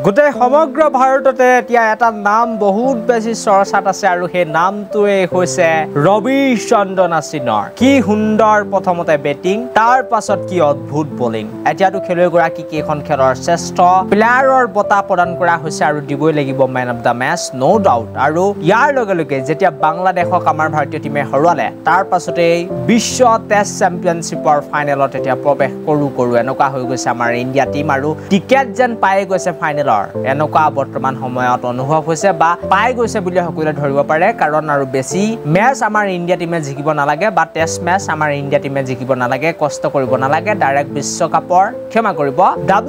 গোটেই সমগ্ৰ ভাৰততে এতিয়া এটা নাম বহুত বেছি চৰ্চাত আছে আৰু সেই নামটোৱে হৈছে ৰবিচন্দ্ৰন অশ্বিনৰ। কি সুন্দৰ প্ৰথমতে বেটিং, তাৰ পাছত কি অদ্ভুত বলিং। এতিয়াতো খেলুৱৈগৰাকী কেইখন খেলৰ শ্ৰেষ্ঠ প্লেয়াৰৰ বঁটা প্ৰদান কৰা হৈছে আৰু দিবই লাগিব man of the match, no doubt. আৰু ইয়াৰ লগে লগে যেতিয়া বাংলাদেশক আমাৰ ভাৰতীয় টিমে হৰুৱালে, তাৰ পাছতেই বিশ্ব টেষ্ট চেম্পিয়নশ্বিপৰ ফাইনেলত এতিয়া প্ৰৱেশ কৰো এনেকুৱা হৈ গৈছে আমাৰ ইণ্ডিয়া টিম আৰু টিকেট যেন পাই গৈছে ফাইনেলৰ এনেকুৱা বৰ্তমান সময়ত অনুভৱ হৈছে বা পাই গৈছে বুলি সকলোৱে ধৰিব পাৰে। কাৰণ আৰু বেছি মেচ আমাৰ ইণ্ডিয়া টিমে জিকিব নালাগে বা টেষ্ট মেচ আমাৰ ইণ্ডিয়া টিমে জিকিব নালাগে, কষ্ট কৰিব নালাগে, ডাইৰেক্ট বিশ্বকাপৰ ক্ষমা কৰিব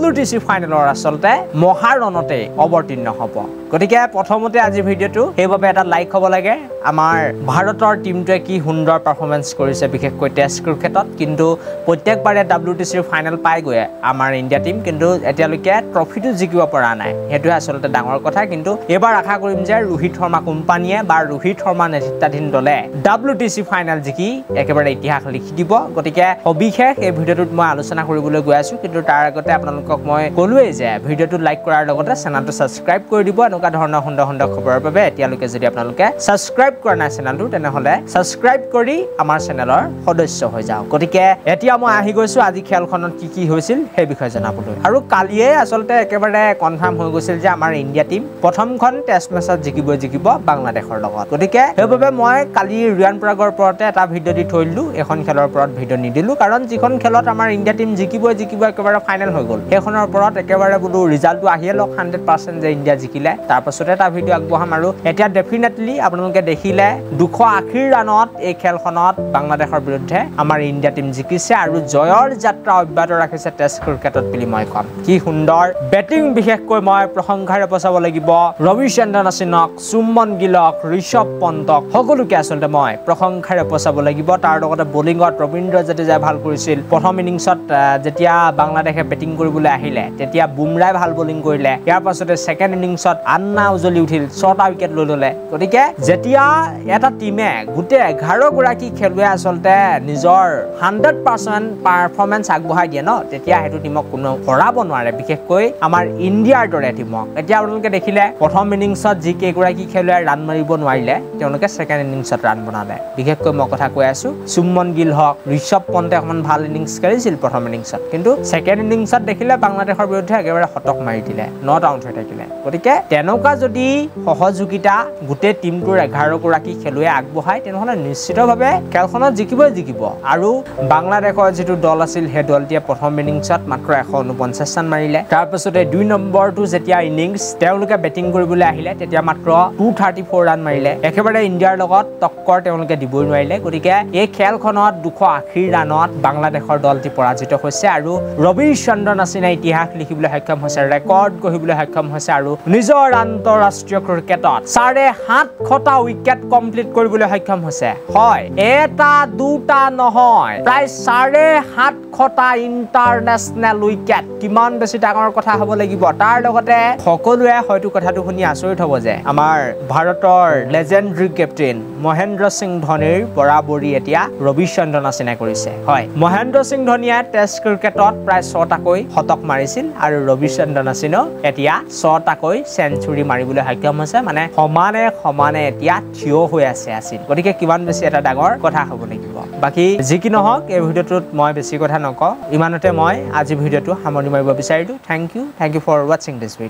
WTC ফাইনেলৰ আচলতে মহাৰণতে অৱতীৰ্ণ হ'ব। গতিকে প্ৰথমতে আজি ভিডিঅ'টো সেইবাবে এটা লাইক হ'ব লাগে। আমাৰ ভাৰতৰ টিমটোৱে কি সুন্দৰ পাৰফৰ্মেঞ্চ কৰিছে বিশেষকৈ টেষ্ট ক্ৰিকেটত, কিন্তু প্ৰত্যেকবাৰে WTCৰ ফাইনেল পাইগৈ আমাৰ ইণ্ডিয়া টিম, কিন্তু এতিয়ালৈকে ট্ৰফিটো জিকিব পৰা নাই। সেইটোৱে আচলতে ডাঙৰ কথা। কিন্তু এইবাৰ আশা কৰিম যে ৰোহিত শৰ্মা কোম্পানীয়ে বা ৰোহিত শৰ্মা নেতৃত্বাধীন দলে WTC ফাইনেল জিকি একেবাৰে ইতিহাস লিখি দিব। গতিকে সবিশেষ এই ভিডিঅ'টোত মই আলোচনা কৰিবলৈ গৈ আছোঁ, কিন্তু তাৰ আগতে আপোনালোকক মই ক'লোৱেই যে ভিডিঅ'টো লাইক কৰাৰ লগতে চেনেলটো ছাবস্ক্ৰাইব কৰি দিব। এনেকুৱা ধৰণৰ সুন্দৰ সুন্দৰ খবৰৰ বাবে এতিয়ালৈকে যদি আপোনালোকে ছাবস্ক্ৰাইব কৰা নাই চেনেলটো, তেনেহ'লে ছাবস্ক্ৰাইব কৰি আমাৰ চেনেলৰ সদস্য হৈ যাওক। গতিকে এতিয়া মই আহি গৈছোঁ আজি খেলখনত কি হৈছিল সেই বিষয়ে জনাবলৈ। আৰু কালিয়ে আচলতে একেবাৰে কনফাৰ্ম হৈ গৈছিল যে আমাৰ ইণ্ডিয়া টিম প্ৰথমখন টেষ্ট মেচত জিকিব বাংলাদেশৰ লগত। গতিকে সেইবাবে মই কালি ৰিয়ান পৰাগৰ ওপৰতে এটা ভিডিঅ' দি থৈ দিলোঁ, এখন খেলৰ ওপৰত ভিডিঅ' নিদিলোঁ। কাৰণ যিখন খেলত আমাৰ ইণ্ডিয়া টিম জিকিব একেবাৰে ফাইনেল হৈ গ'ল, সেইখনৰ ওপৰত একেবাৰে বোলো ৰিজাল্টটো আহিয়ে লওক 100% যে ইণ্ডিয়া জিকিলে, তাৰ পাছতে এটা ভিডিঅ' আগবঢ়াম। আৰু এতিয়া ডেফিনেটলি আপোনালোকে দেখিলে 280 ৰানত এই খেলখনত বাংলাদেশৰ বিৰুদ্ধে আমাৰ ইণ্ডিয়া টিম জিকিছে আৰু জয়ৰ যাত্ৰা অব্যাহত ৰাখিছে টেষ্ট ক্ৰিকেটত বুলি মই ক'ম। কি সুন্দৰ বেটিং, বিশেষকৈ মই প্ৰশংসাৰে বচাব লাগিব ৰবিচন্দ্ৰন অশ্বিনক, চুমন গিলক, ঋষভ পন্তক, সকলোকে আচলতে মই প্ৰশংসাৰে বচাব লাগিব। তাৰ লগতে বলিঙত ৰবীন্দ্ৰ জাদেজাই ভাল কৰিছিল। প্ৰথম ইনিংছত যেতিয়া বাংলাদেশে বেটিং কৰিবলৈ আহিলে তেতিয়া বুমৰাই ভাল বলিং কৰিলে। ইয়াৰ পাছতে ছেকেণ্ড ইনিংছত আন্না উজলি উঠিল, 6টা উইকেট লৈ ল'লে। গতিকে যেতিয়া এটা টিমে গোটেই 11 গৰাকী খেলুৱৈ আচলতে নিজৰ 100% পাৰফৰ্মেঞ্চ আগবঢ়াই দিয়ে ন, তেতিয়া সেইটো টিমক কোনো হৰাব নোৱাৰে, বিশেষকৈ আমাৰ ইণ্ডিয়াৰ দৰে টিমক। এতিয়া আপোনালোকে দেখিলে প্ৰথম ইনিংছত যি কেইগৰাকী খেলুৱৈ ৰান মাৰিব নোৱাৰিলে তেওঁলোকে ছেকেণ্ড ইনিংছত ৰান বনালে। বিশেষকৈ মই কথা কৈ আছোঁ চুমন গিল হওক, ঋষভ পন্তে অকণমান ভাল ইনিংছ খেলিছিল প্ৰথম ইনিংছত, কিন্তু ছেকেণ্ড ইনিংছত দেখিলে বাংলাদেশৰ বিৰুদ্ধে একেবাৰে শতক মাৰি দিলে, নট আউট হৈ থাকিলে। গতিকে তেনেকুৱা যদি সহযোগিতা গোটেই টিমটোৰ 11 গৰাকী খেলুৱৈ আগবঢ়ায়, তেনেহ'লে নিশ্চিতভাৱে খেলখনত জিকিব। আৰু বাংলাদেশৰ যিটো দল আছিল সেই দলটোৱে প্ৰথম ইনিংছত মাত্ৰ 149 ৰান মাৰিলে। তাৰপিছতে 2 নম্বৰটো যেতিয়া ইনিংছ তেওঁলোকে বেটিং কৰিবলৈ আহিলে তেতিয়া মাত্ৰ 234 ৰান মাৰিলে। একেবাৰে ইণ্ডিয়াৰ লগত টক্কৰ তেওঁলোকে দিবই নোৱাৰিলে। গতিকে এই খেলখনত 280 ৰানত বাংলাদেশৰ দলটি পৰাজিত হৈছে আৰু ৰবিচন্দ্ৰন অশ্বিনে ইতিহাস লিখিবলৈ সক্ষম হৈছে, ৰেকৰ্ড গঢ়িবলৈ সক্ষম হৈছে আৰু নিজৰ আন্তঃৰাষ্ট্ৰীয় ক্ৰিকেটত 750টা উইকেট কমপ্লিট কৰিবলৈ সক্ষম হৈছে। হয়, এটা দুটা নহয়, প্ৰায় 750টা ইণ্টাৰনেশ্যনেল উইকেট। কিমান বেছি ডাঙৰ কথা হ'ব লাগিব। তাৰ লগতে সকলোৱে হয়তো কথাটো শুনি আচৰিত হ'ব যে আমাৰ ভাৰতৰ লেজেণ্ডৰী কেপ্টেইন মহেন্দ্ৰ সিং ধোনীৰ বৰাবৰি এতিয়া ৰবিচন্দ্ৰন অশ্বিনে কৰিছে। হয়, মহেন্দ্ৰ সিং ধোনীয়ে টেষ্ট ক্ৰিকেটত প্ৰায় 6টাকৈ শতক মাৰিছিল আৰু ৰবিচন্দ্ৰন অশ্বিনেও এতিয়া 6টাকৈ চেঞ্চুৰী মাৰিবলৈ সক্ষম হৈছে, মানে সমানে এতিয়া থিয় হৈ আছিল। গতিকে কিমান বেছি এটা ডাঙৰ কথা হ'ব লাগিব। বাকী যি কি নহওক, এই ভিডিঅ'টোত মই বেছি কথা নকওঁ, ইমানতে মই আজি ভিডিঅ'টো সামৰণি মাৰিব বিচাৰিলোঁ। থেংক ইউ ফৰ ৱাচিং দিছ ভিডিঅ'।